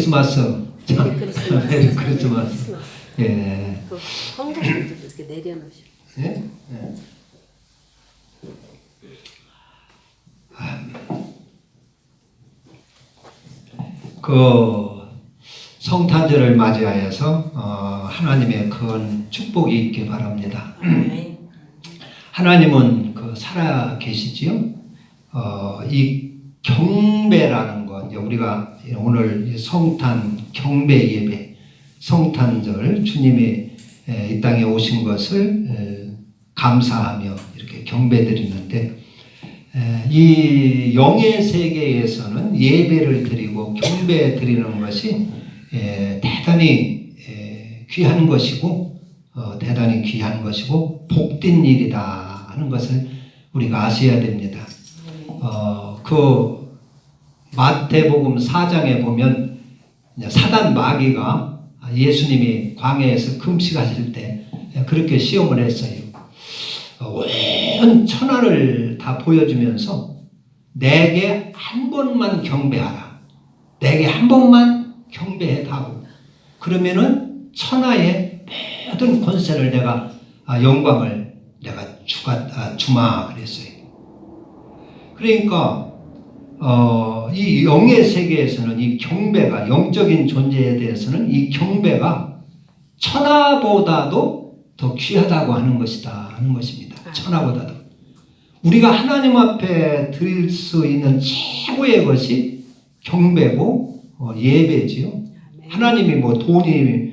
크리스마스. 메리 크리스마스. 메리 크리스마스. 예. 그 황금들도 이렇게 내려놓으시고. 예? 예. 그 성탄절을 맞이하여서 하나님의 큰 축복이 있길 바랍니다. 하나님은 그 살아 계시지요. 이 경배라는 것, 이제 우리가 오늘 이 성탄 경배 예배, 성탄절 주님이 이 땅에 오신 것을 감사하며 이렇게 경배드리는데, 이 영의 세계에서는 예배를 드리고 경배 드리는 것이 대단히 귀한 것이고 대단히 귀한 것이고 복된 일이다 하는 것을 우리가 아셔야 됩니다. 그 마태복음 4장에 보면 사단 마귀가 예수님이 광야에서 금식하실 때 그렇게 시험을 했어요. 온 천하를 다 보여주면서 내게 한 번만 경배하라. 내게 한 번만 경배해다오. 그러면은 천하의 모든 권세를 내가 영광을 내가 주마 그랬어요. 그러니까 이 영의 세계에서는 이 경배가 영적인 존재에 대해서는 이 경배가 천하보다도 더 귀하다고 하는 것이다 하는 것입니다. 천하보다도 우리가 하나님 앞에 드릴 수 있는 최고의 것이 경배고 예배지요. 하나님이 뭐 돈이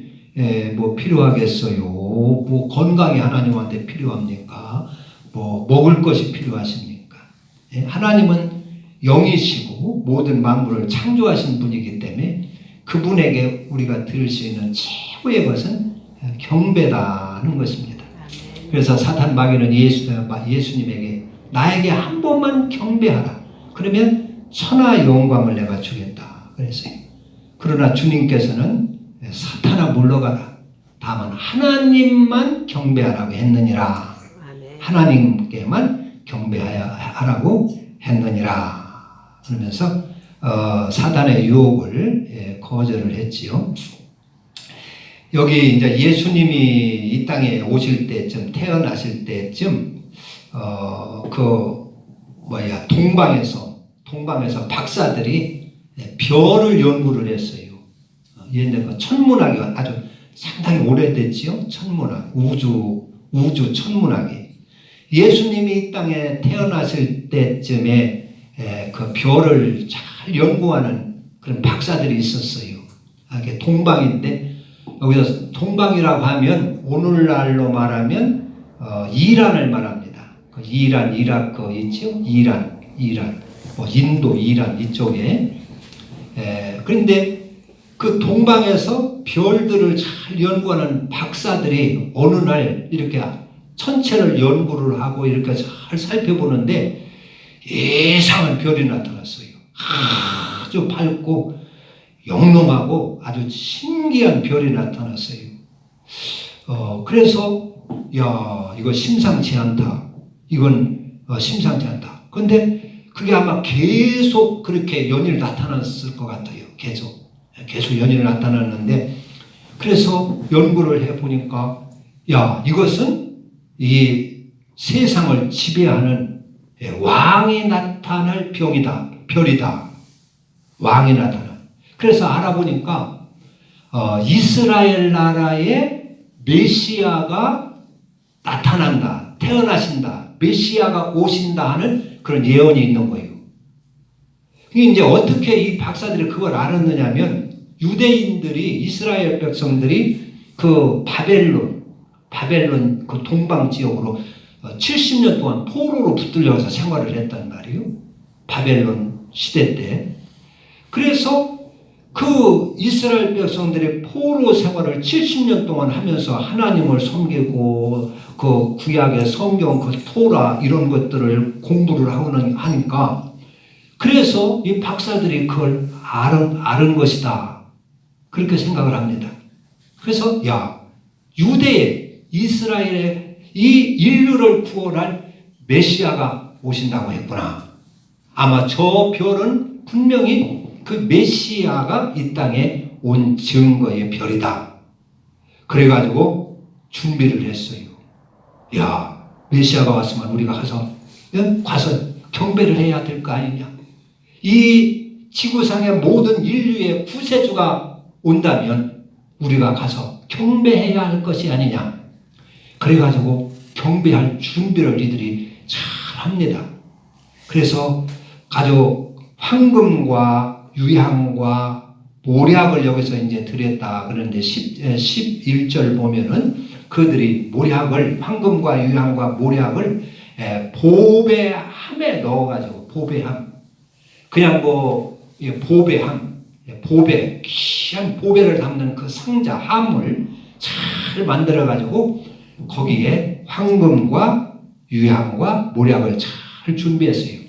뭐 필요하겠어요? 뭐 건강이 하나님한테 필요합니까? 뭐 먹을 것이 필요하십니까? 하나님은 영이시고 모든 만물을 창조하신 분이기 때문에 그분에게 우리가 드릴 수 있는 최고의 것은 경배다는 것입니다. 그래서 사탄 마귀는 예수님에게 나에게 한 번만 경배하라. 그러면 천하 영광을 내가 주겠다 그랬어요. 그러나 주님께서는 사탄아 물러가라. 다만 하나님만 경배하라고 했느니라. 하나님께만 경배하라고 했느니라. 그러면서 사탄의 유혹을 거절을 했지요. 여기 이제 예수님이 이 땅에 오실 때쯤, 태어나실 때쯤, 동방에서 박사들이 별을 연구를 했어요. 옛날 그 천문학이 아주 상당히 오래됐지요. 천문학, 우주 천문학이. 예수님이 이 땅에 태어나실 때쯤에 그 별을 잘 연구하는 그런 박사들이 있었어요. 이게 동방인데, 여기서 동방이라고 하면 오늘날로 말하면 이란을 말합니다. 그 이란, 이라크 있죠? 이란, 뭐 인도, 이란 이쪽에. 그런데 그 동방에서 별들을 잘 연구하는 박사들이 어느 날 이렇게 천체를 연구를 하고 이렇게 잘 살펴보는데 이상한 별이 나타났어요. 아주 밝고 영롱하고 아주 신기한 별이 나타났어요. 그래서 야, 이거 심상치 않다. 이건 심상치 않다. 그런데 그게 아마 계속 그렇게 연일 나타났을 것 같아요. 계속 연일 나타났는데, 그래서 연구를 해보니까 야, 이것은 이 세상을 지배하는 왕이 나타날 별이다. 왕이 나타나. 그래서 알아보니까 이스라엘 나라의 메시아가 나타난다, 태어나신다, 메시아가 오신다 하는 그런 예언이 있는 거예요. 이제 어떻게 이 박사들이 그걸 알았느냐면, 유대인들이, 이스라엘 백성들이 그 바벨론 그 동방 지역으로 70년 동안 포로로 붙들려서 생활을 했단 말이에요. 바벨론 시대 때. 그래서 그 이스라엘 백성들의 포로 생활을 70년 동안 하면서 하나님을 섬기고 그 구약의 성경, 그 토라 이런 것들을 공부를 하니까, 그래서 이 박사들이 그걸 아는 것이다. 그렇게 생각을 합니다. 그래서 야, 유대의 이스라엘의 이 인류를 구원할 메시아가 오신다고 했구나. 아마 저 별은 분명히 그 메시아가 이 땅에 온 증거의 별이다. 그래가지고 준비를 했어요. 야, 메시아가 왔으면 우리가 가서 경배를 해야 될 거 아니냐. 이 지구상의 모든 인류의 구세주가 온다면 우리가 가서 경배해야 할 것이 아니냐. 그래가지고 경배할 준비를 이들이 잘 합니다. 그래서 가족 황금과 유향과 모략을 여기서 이제 드렸다. 그런데 11절 보면은 그들이 모략을, 황금과 유향과 모략을 보배함에 넣어가지고, 보배함. 그냥 보배함, 보배, 귀한 보배를 담는 그 상자, 함을 잘 만들어가지고 거기에 황금과 유향과 모략을 잘 준비했어요.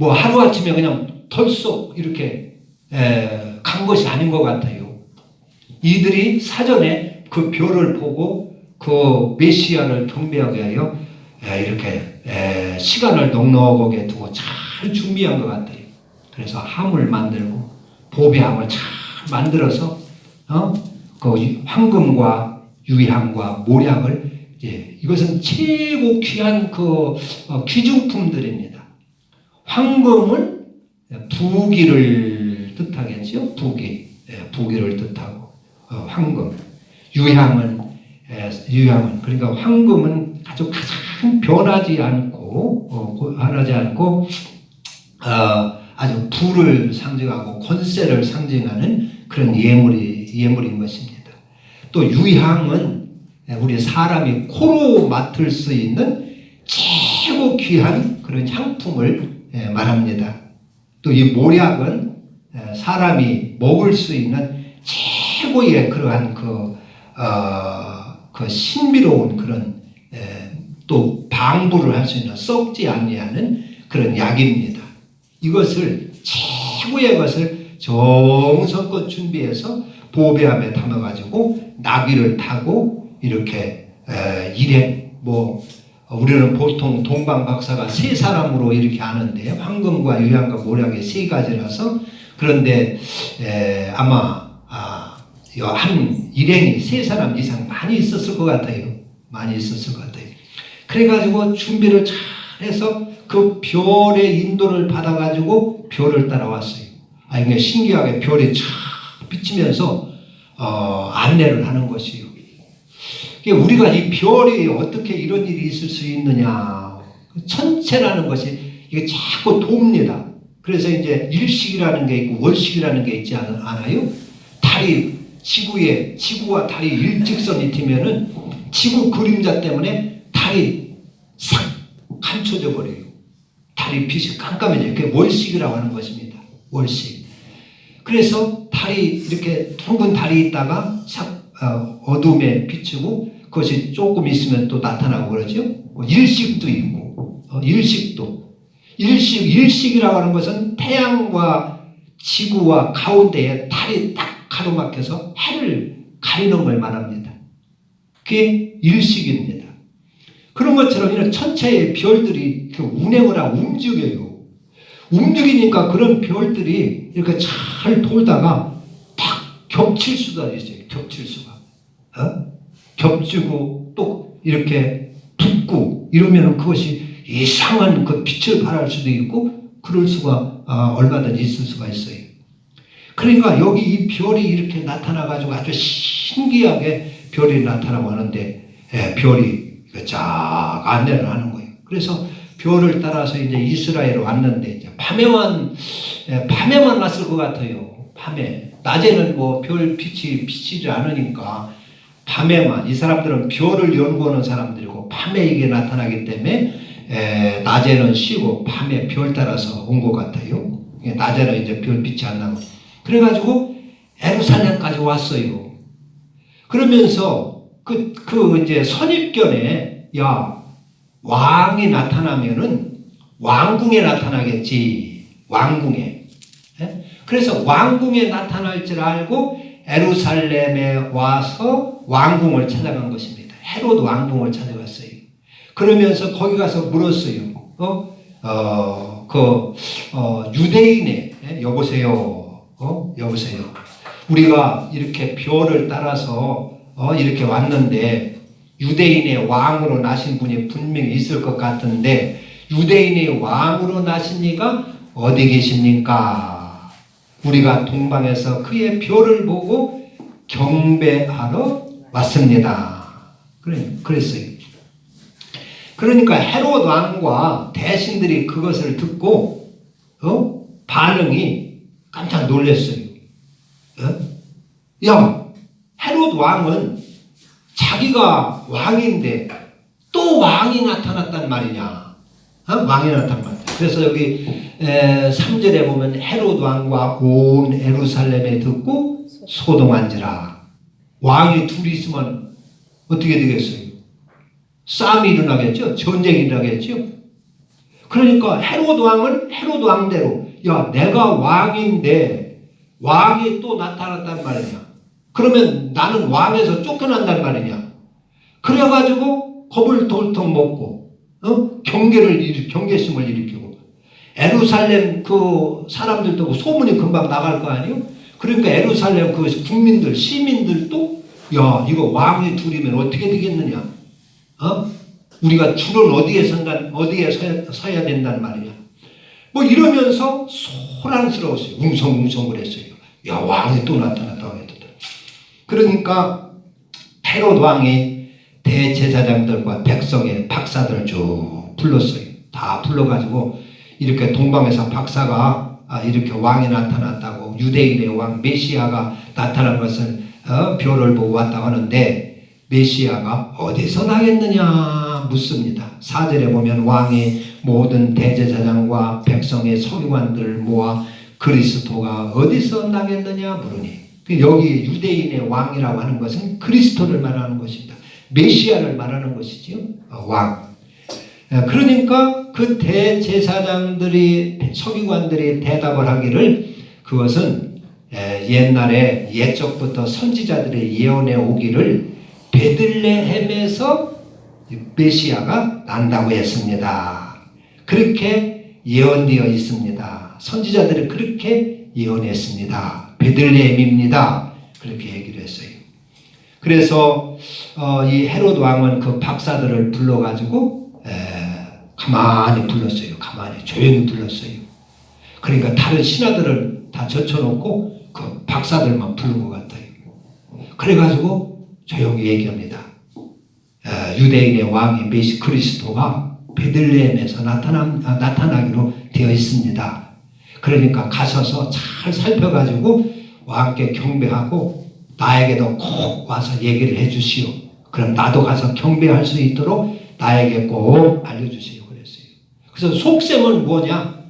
하루아침에 그냥 덜썩 이렇게 간 것이 아닌 것 같아요. 이들이 사전에 그 별을 보고 그 메시아를 경배하기 위하여 이렇게 시간을 넉넉하게 두고 잘 준비한 것 같아요. 그래서 함을 만들고 보배함을 잘 만들어서 그 황금과 유향과 모략을 이것은 최고 귀한 그 귀중품들입니다. 황금은 부귀를 뜻하겠죠. 부귀를 뜻하고 황금. 유향은 그러니까 황금은 아주 가장 변하지 않고 아주 부를 상징하고 권세를 상징하는 그런 예물인 것입니다. 또 유향은 우리 사람이 코로 맡을 수 있는 최고 귀한 그런 향품을 말합니다. 또 이 모략은 사람이 먹을 수 있는 최고의 그러한 그 신비로운 그런 또 방부를 할 수 있는 썩지 아니하는 그런 약입니다. 이것을 최고의 것을 정성껏 준비해서 보배함에 담아가지고 나귀를 타고 이렇게 일행 우리는 보통 동방박사가 세 사람으로 이렇게 아는데 황금과 유향과 모략의 세 가지라서 그런데 아마 한 일행이 세 사람 이상 많이 있었을 것 같아요. 그래가지고 준비를 잘 해서 그 별의 인도를 받아가지고 별을 따라왔어요. 이게 신기하게 별이 쫙 비치면서 안내를 하는 것이요. 우리가 이 별이 어떻게 이런 일이 있을 수 있느냐. 천체라는 것이 이게 자꾸 돕니다. 그래서 이제 일식이라는 게 있고 월식이라는 게 있지 않아요? 달이 지구와 달이 일직선이 되면은 지구 그림자 때문에 달이 싹 감춰져 버려요. 달이 빛이 깜깜해져요. 그게 월식이라고 하는 것입니다. 월식. 그래서 달이 이렇게 둥근 달이 있다가 싹 어둠에 비추고 그것이 조금 있으면 또 나타나고 그러죠. 일식도 있고 일식이라고 하는 것은 태양과 지구와 가운데에 달이 딱 가로막혀서 해를 가리는 걸 말합니다. 그게 일식입니다. 그런 것처럼 이런 천체의 별들이 운행을 하고 움직여요. 움직이니까 그런 별들이 이렇게 잘 돌다가 딱 겹칠 수가 있어요. 겹치고 또 이렇게 붙고 이러면 그것이 이상한 그 빛을 발할 수도 있고 그럴 수가 얼마든지 있을 수가 있어요. 그러니까 여기 이 별이 이렇게 나타나가지고 아주 신기하게 별이 나타나고 하는데 별이 쫙 안내를 하는 거예요. 그래서 별을 따라서 이제 이스라엘에 왔는데 이제 밤에만 왔을 것 같아요. 밤에. 낮에는 별 빛이 비치지 않으니까 밤에만. 이 사람들은 별을 연구하는 사람들이고 밤에 이게 나타나기 때문에 낮에는 쉬고 밤에 별 따라서 온 것 같아요. 낮에는 이제 별 빛이 안 나고. 그래가지고 예루살렘까지 왔어요. 그러면서 이제 선입견에 왕이 나타나면은 왕궁에 나타나겠지. 왕궁에. 그래서 왕궁에 나타날 줄 알고 예루살렘에 와서 왕궁을 찾아간 것입니다. 헤롯 왕궁을 찾아갔어요. 그러면서 거기 가서 물었어요. 유대인의 여보세요. 여보세요. 우리가 이렇게 벼를 따라서 이렇게 왔는데 유대인의 왕으로 나신 분이 분명히 있을 것 같은데 유대인의 왕으로 나신 이가 어디 계십니까? 우리가 동방에서 그의 벼를 보고 경배하러 왔습니다. 그랬어요. 그러니까 헤롯 왕과 대신들이 그것을 듣고 반응이 깜짝 놀랐어요. 야, 헤롯 왕은 자기가 왕인데 또 왕이 나타났단 말이냐? 왕이 나타난 말이야. 그래서 여기 3절에 보면 헤롯 왕과 온 예루살렘에 듣고 소동한지라. 왕이 둘이 있으면 어떻게 되겠어요? 싸움이 일어나겠죠? 전쟁이 일어나겠죠? 그러니까 헤롯 왕은 헤롯 왕대로 야, 내가 왕인데 왕이 또 나타났단 말이냐? 그러면 나는 왕에서 쫓겨난단 말이냐? 그래가지고 겁을 돌통 먹고 경계심을 일으키고 예루살렘 그 사람들도 소문이 금방 나갈 거 아니에요? 그러니까 예루살렘 그 국민들 시민들도 야, 이거 왕이 둘이면 어떻게 되겠느냐? 우리가 줄은 어디에 서야 된단 말이냐? 뭐 이러면서 소란스러웠어요. 웅성웅성 그랬어요. 야, 왕이 또 나타났다고 했거든. 그러니까 헤롯 왕이 대제사장들과 백성의 박사들을 쭉 불렀어요. 다 불러가지고 이렇게 동방에서 박사가 이렇게 왕이 나타났다고 유대인의 왕 메시아가 나타난 것을 벼를 보고 왔다고 하는데 메시아가 어디서 나겠느냐 묻습니다. 4절에 보면 왕이 모든 대제사장과 백성의 서기관들을 모아 그리스도가 어디서 나겠느냐 물으니 여기 유대인의 왕이라고 하는 것은 그리스도를 말하는 것입니다. 메시아를 말하는 것이지요. 왕. 그러니까 그 대제사장들이 서기관들이 대답을 하기를 그것은 옛날에 옛적부터 선지자들의 예언에 오기를 베들레헴에서 메시아가 난다고 했습니다. 그렇게 예언되어 있습니다. 선지자들이 그렇게 예언했습니다. 베들레헴입니다. 그렇게 얘기를 했어요. 그래서 이 헤롯 왕은 그 박사들을 불러가지고 가만히 불렀어요. 가만히 조용히 불렀어요. 그러니까 다른 신하들을 다 젖혀놓고 그 박사들만 부른 것 같아요. 그래가지고 조용히 얘기합니다. 유대인의 왕이 메시 그리스도가 베들레헴에서 나타나기로 되어 있습니다. 그러니까 가셔서 잘 살펴가지고 왕께 경배하고 나에게도 꼭 와서 얘기를 해주시오. 그럼 나도 가서 경배할 수 있도록 나에게 꼭 알려주시오. 그랬어요. 그래서 속셈은 뭐냐?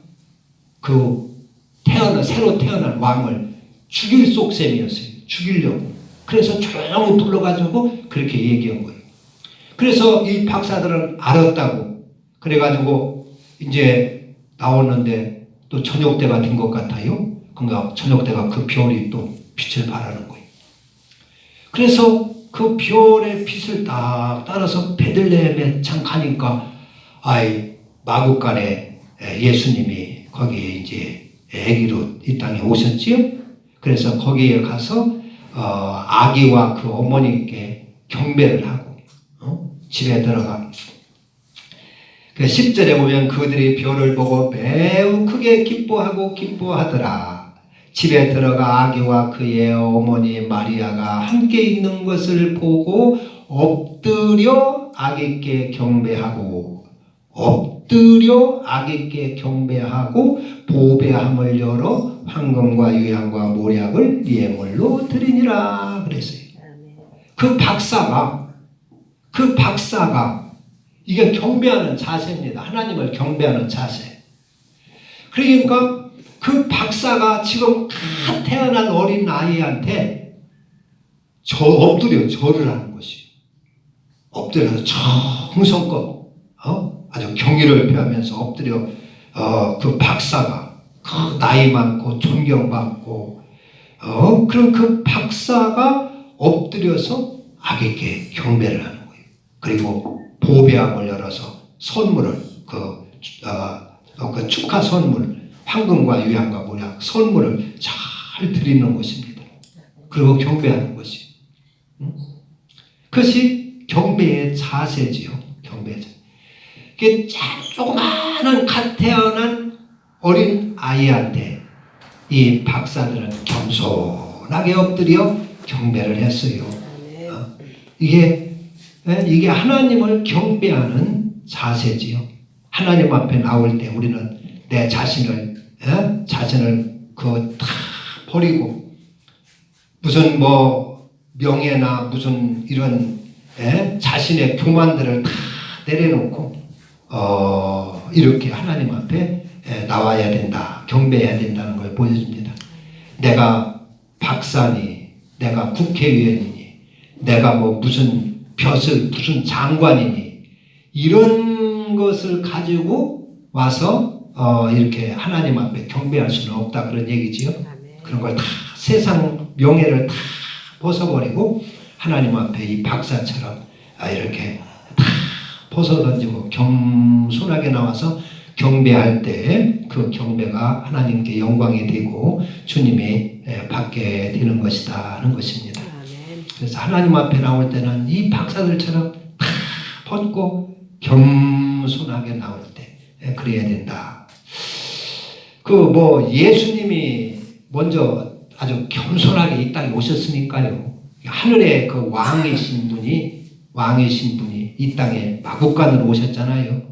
새로 태어난 왕을 죽일 속셈이었어요. 죽이려고. 그래서 조용히 불러가지고 그렇게 얘기한 거예요. 그래서 이 박사들은 알았다고. 그래가지고 이제 나오는데 또 저녁 때가 된 것 같아요. 그러니까 저녁 때가 그 별이 또 빛을 발하는 거예요. 그래서 그 별의 빛을 딱 따라서 베들레헴에 참 가니까 마구간에 예수님이 거기에 이제 아기로 이 땅에 오셨지요. 그래서 거기에 가서 아기와 그 어머니께 경배를 하고 집에 들어가. 그 10절에 보면 그들이 별을 보고 매우 크게 기뻐하더라. 집에 들어가 아기와 그의 어머니 마리아가 함께 있는 것을 보고 엎드려 아기께 경배하고 보배함을 열어 황금과 유향과 모략을 예물로 드리니라 그랬어요. 그 박사가 이게 경배하는 자세입니다. 하나님을 경배하는 자세. 그러니까 그 박사가 지금 갓 태어난 어린 아이한테 엎드려 절을 하는 것이에요. 엎드려서 정성껏 아주 경의를 표하면서 엎드려 그 박사가 그 나이 많고 존경받고 그런 그 박사가 엎드려서 아기께 경배를 하는 거예요. 그리고 보배함을 열어서 선물을 그 축하 선물 황금과 유향과 모략 선물을 잘 드리는 것입니다. 그리고 경배하는 것이. 그것이 경배의 자세지요. 경배의 자세. 이게 조그마한 갓 태어난 어린 아이한테 이 박사들은 겸손하게 엎드려 경배를 했어요. 이게 하나님을 경배하는 자세지요. 하나님 앞에 나올 때 우리는 내 자신을 다 버리고 무슨 명예나 무슨 이런 자신의 교만들을 다 내려놓고 이렇게 하나님 앞에 나와야 된다. 경배해야 된다는 걸 보여줍니다. 내가 박사니, 내가 국회의원이니, 내가 무슨 무슨 장관이니 이런 것을 가지고 와서 이렇게 하나님 앞에 경배할 수는 없다 그런 얘기지요. 그런 걸 다 세상 명예를 다 벗어버리고 하나님 앞에 이 박사처럼 이렇게 다 벗어던지고 겸손하게 나와서 경배할 때 그 경배가 하나님께 영광이 되고 주님이 받게 되는 것이다 하는 것입니다. 그래서 하나님 앞에 나올 때는 이 박사들처럼 다 벗고 겸손하게 나올 때 그래야 된다. 예수님이 먼저 아주 겸손하게 이 땅에 오셨으니까요. 하늘의 그 왕이신 분이 이 땅에 마국간으로 오셨잖아요.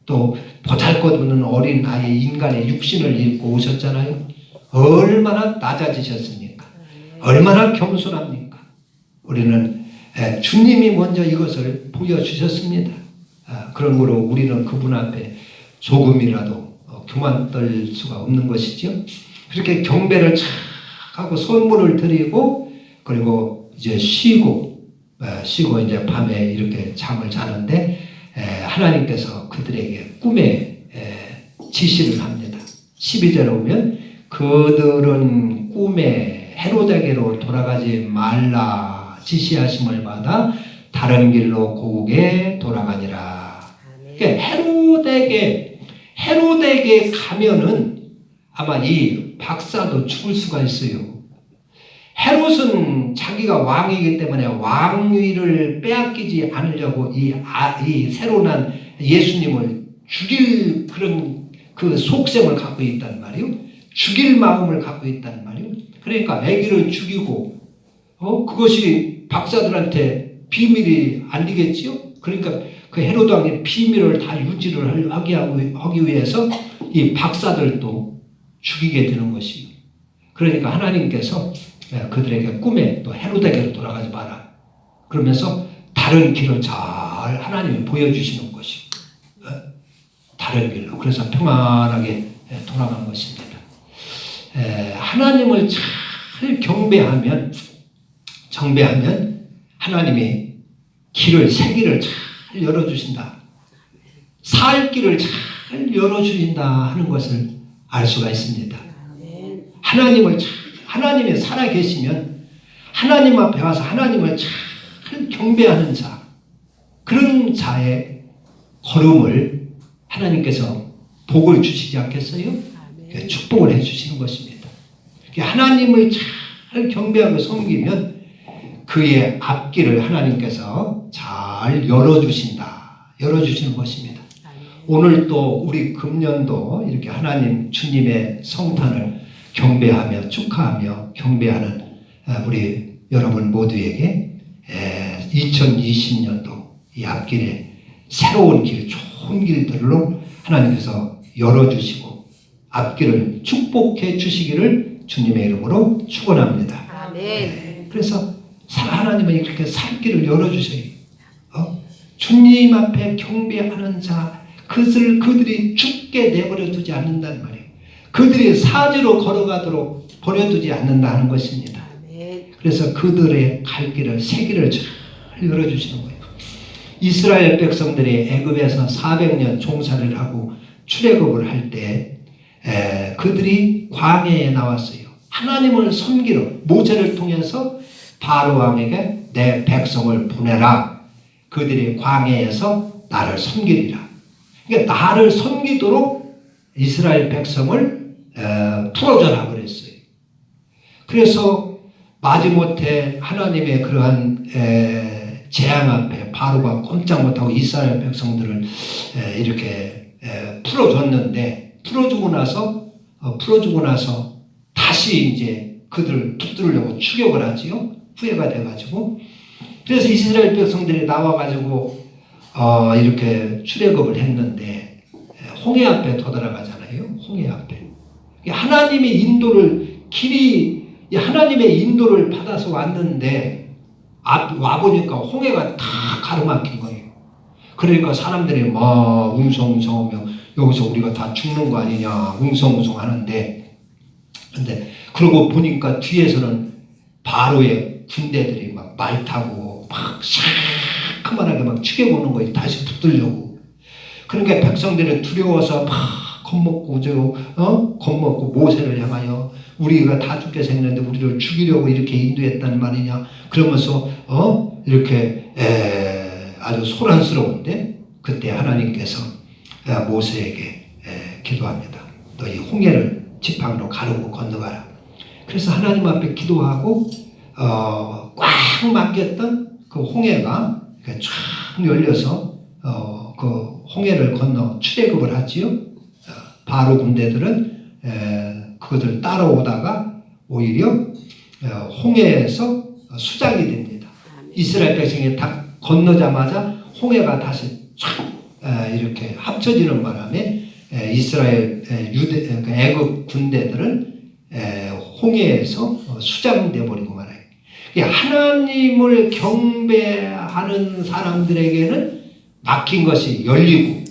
또 보잘것없는 어린 아이 인간의 육신을 입고 오셨잖아요. 얼마나 낮아지셨습니까? 얼마나 겸손합니까? 우리는 주님이 먼저 이것을 보여주셨습니다. 그러므로 우리는 그분 앞에 조금이라도 교만 떨 수가 없는 것이죠. 그렇게 경배를 착 하고 선물을 드리고 그리고 이제 쉬고 이제 밤에 이렇게 잠을 자는데 하나님께서 그들에게 꿈에 지시를 합니다. 12절에 오면 그들은 꿈에 헤로데게로 돌아가지 말라 지시하심을 받아 다른 길로 고국에 돌아가니라. 그러니까 헤로데게 가면은 아마 이 박사도 죽을 수가 있어요. 헤롯은 자기가 왕이기 때문에 왕위를 빼앗기지 않으려고 이 새로 난 예수님을 죽일 그런 그 속셈을 갖고 있단 말이에요. 죽일 마음을 갖고 있단 말이에요. 그러니까 아기를 죽이고 그것이 박사들한테 비밀이 안 되겠지요. 그러니까 그 헤롯 왕의 비밀을 다 유지를 하기 위해서 이 박사들도 죽이게 되는 것이요. 그러니까 하나님께서 그들에게 꿈에 또 헤로데게로 돌아가지 마라. 그러면서 다른 길을 잘 하나님이 보여주시는 것이 다른 길로. 그래서 평안하게 돌아간 것입니다. 하나님을 잘 경배하면 하나님이 새 길을 잘 열어주신다. 살 길을 잘 열어주신다 하는 것을 알 수가 있습니다. 하나님이 살아계시면 하나님 앞에 와서 하나님을 잘 경배하는 자, 그런 자의 걸음을 하나님께서 복을 주시지 않겠어요? 축복을 해주시는 것입니다. 하나님을 잘 경배하고 섬기면 그의 앞길을 하나님께서 잘 열어주시는 것입니다. 오늘 또 우리 금년도 이렇게 하나님 주님의 성탄을 경배하며 축하하며 경배하는 우리 여러분 모두에게 2020년도 이 앞길에 새로운 길, 좋은 길들로 하나님께서 열어주시고 앞길을 축복해 주시기를 주님의 이름으로 축원합니다. 아멘. 그래서 하나님은 이렇게 살 길을 열어주셔요. 주님 앞에 경배하는 자, 그들이 죽게 내버려 두지 않는다는 말이에요. 그들이 사지로 걸어가도록 버려두지 않는다는 것입니다. 그래서 그들의 갈 길을 새 길을 잘 열어주시는 거예요. 이스라엘 백성들이 애굽에서 400년 종살이를 하고 출애굽을 할 때 그들이 광야에 나왔어요. 하나님을 섬기러 모세를 통해서 바로 왕에게 내 백성을 보내라. 그들이 광야에서 나를 섬기리라. 그러니까 나를 섬기도록 이스라엘 백성을 풀어줘라 그랬어요. 그래서 마지못해 하나님의 그러한 재앙 앞에 바로가 꼼짝 못하고 이스라엘 백성들을 이렇게 풀어주고 나서 다시 이제 그들을 붙들려고 추격을 하지요. 후회가 돼가지고. 그래서 이스라엘 백성들이 나와가지고 이렇게 출애굽을 했는데 홍해 앞에 도달하잖아요. 홍해 앞에. 하나님의 인도를 받아서 왔는데 와보니까 홍해가 다 가로막힌 거예요. 그러니까 사람들이 막 웅성웅성하며 여기서 우리가 다 죽는 거 아니냐 웅성웅성 하는데, 근데 그러고 보니까 뒤에서는 바로의 군대들이 막 말 타고 막 시커먼하게 막 죽여보는 거예요. 다시 붙들려고. 그러니까 백성들이 두려워서 막 겁먹고 모세를 향하여 우리가 다 죽게 생겼는데 우리를 죽이려고 이렇게 인도했단 말이냐 그러면서 이렇게 아주 소란스러운데, 그때 하나님께서 모세에게 기도합니다. 너희 홍해를 지팡이로 가르고 건너가라. 그래서 하나님 앞에 기도하고 꽉 막혔던 그 홍해가 쫙 열려서 그 홍해를 건너 출애굽을 하지요. 바로 군대들은 그것을 따라오다가 오히려 홍해에서 수장이 됩니다. 이스라엘 백성이 다 건너자마자 홍해가 다시 쫙 이렇게 합쳐지는 바람에 이스라엘 애굽 군대들은 홍해에서 수장돼 버리고 말아요. 하나님을 경배하는 사람들에게는 막힌 것이 열리고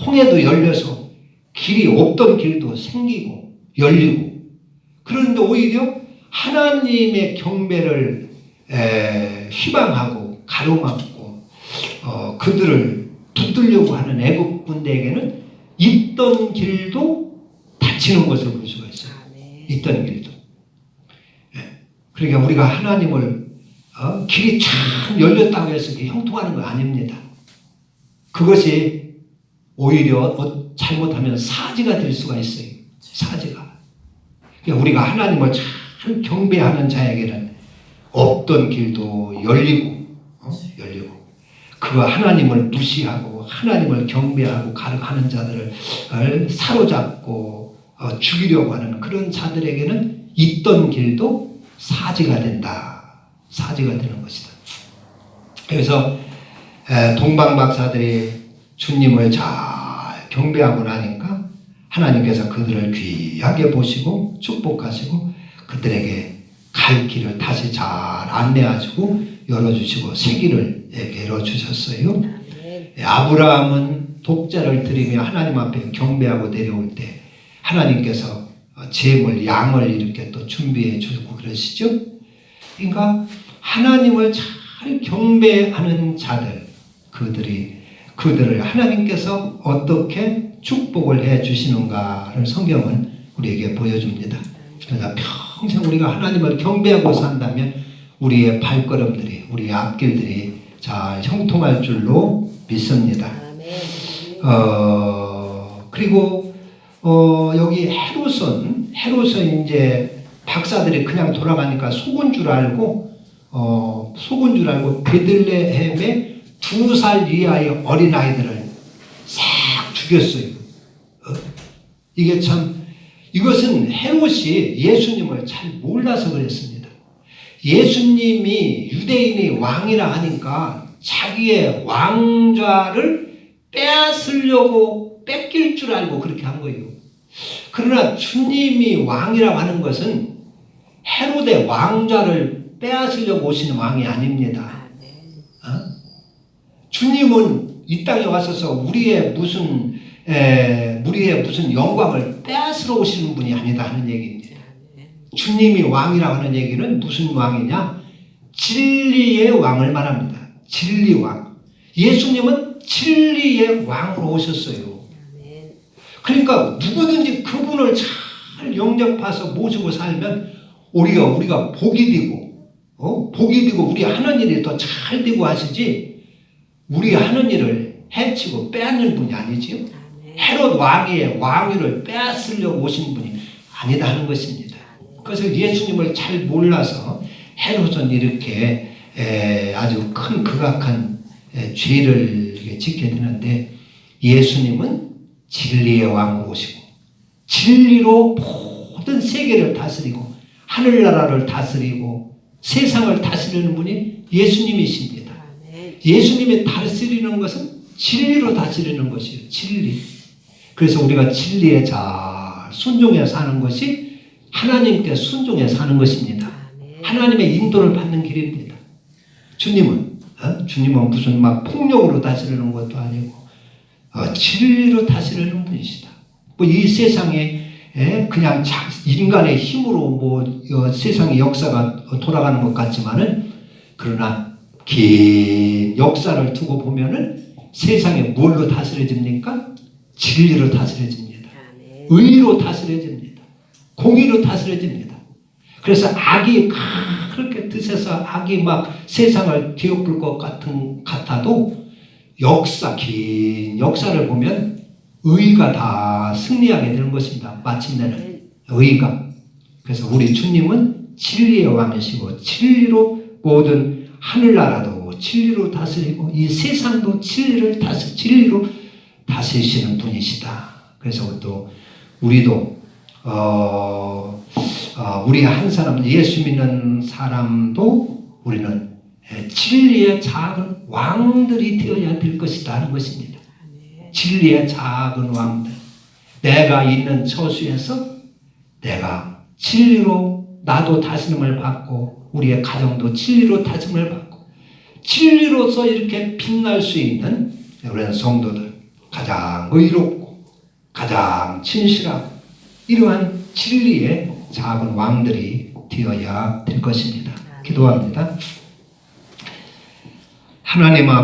홍해도 열려서 길이 없던 길도 생기고 열리고, 그런데 오히려 하나님의 경배를 희망하고 가로막고 그들을 붙들려고 하는 애굽 군대에게는 있던 길도 닫히는 것을 볼 수가 있어요. 있던 길도. 그러니까 우리가 하나님을 길이 참 열렸다고 해서 형통하는 거 아닙니다. 그것이 오히려 잘못하면 사지가 될 수가 있어요. 사지가. 그러니까 우리가 하나님을 참 경배하는 자에게는 없던 길도 열리고 그 하나님을 무시하고 하나님을 경배하고 가르하는 자들을 사로잡고 죽이려고 하는 그런 자들에게는 있던 길도 사지가 된다. 사지가 되는 것이다. 그래서 동방박사들이 주님을 잘 경배하고 나니까 하나님께서 그들을 귀하게 보시고 축복하시고 그들에게 갈 길을 다시 잘 안내하시고 열어주시고 새 길을 열어주셨어요. 아브라함은 독자를 드리며 하나님 앞에 경배하고 내려올 때 하나님께서 제물 양을 이렇게 또 준비해 주고 그러시죠. 그러니까 하나님을 잘 경배하는 자들, 그들을 하나님께서 어떻게 축복을 해 주시는가를 성경은 우리에게 보여줍니다. 그러니까 평생 우리가 하나님을 경배하고 산다면 우리의 발걸음들이, 우리의 앞길들이 잘 형통할 줄로 믿습니다. 그리고 여기 헤롯은 이제 박사들이 그냥 돌아가니까 속은 줄 알고 베들레헴의 2살 이하의 어린아이들을 싹 죽였어요. 이것은 헤롯이 예수님을 잘 몰라서 그랬습니다. 예수님이 유대인의 왕이라 하니까 자기의 왕좌를 뺏길 줄 알고 그렇게 한 거예요. 그러나 주님이 왕이라고 하는 것은 헤롯의 왕좌를 빼앗으려고 오시는 왕이 아닙니다. 주님은 이 땅에 와서서 우리의 무슨 영광을 빼앗으러 오시는 분이 아니다 하는 얘기입니다. 주님이 왕이라고 하는 얘기는 무슨 왕이냐? 진리의 왕을 말합니다. 진리왕. 예수님은 진리의 왕으로 오셨어요. 그러니까 누구든지 그분을 잘 영접해서 모시고 살면 우리가 복이 되고 우리 하는 일이 더 잘 되고 하시지, 우리 하는 일을 해치고 빼앗는 분이 아니지요. 헤롯 왕의 왕위를 빼앗으려고 오신 분이 아니다 하는 것입니다. 그래서 예수님을 잘 몰라서 헤롯은 이렇게 아주 큰 극악한 죄를 짓게 되는데, 예수님은 진리의 왕이시고 진리로 모든 세계를 다스리고 하늘나라를 다스리고 세상을 다스리는 분이 예수님이십니다. 아멘. 예수님이 다스리는 것은 진리로 다스리는 것이에요. 진리. 그래서 우리가 진리에 잘 순종해 사는 것이 하나님께 순종해 사는 것입니다. 아멘. 하나님의 인도를 받는 길입니다. 주님은 무슨 막 폭력으로 다스리는 것도 아니고 진리로 다스리는 분이시다. 뭐 이 세상에 그냥 인간의 힘으로 세상의 역사가 돌아가는 것 같지만은, 그러나 긴 역사를 두고 보면은 세상에 뭘로 다스려집니까? 진리로 다스려집니다. 아멘. 의로 다스려집니다. 공의로 다스려집니다. 그래서 악이 그렇게 드세서 악이 막 세상을 뒤엎을 것 같아도 긴 역사를 보면 의가 다 승리하게 되는 것입니다. 마침내는 의가. 그래서 우리 주님은 진리의 왕이시고 진리로 모든 하늘나라도 진리로 다스리고 이 세상도 진리로 다스리시는 분이시다. 그래서 또 우리도 우리 한 사람, 예수 믿는 사람도 우리는 진리의 작은 왕들이 되어야 될 것이다 하는 것입니다. 진리의 작은 왕들. 내가 있는 처수에서 내가 진리로 나도 다스림을 받고 우리의 가정도 진리로 다스림을 받고 진리로서 이렇게 빛날 수 있는 우리 성도들, 가장 의롭고 가장 진실하고 이러한 진리의 작은 왕들이 되어야 될 것입니다. 기도합니다. 하나님 아버지,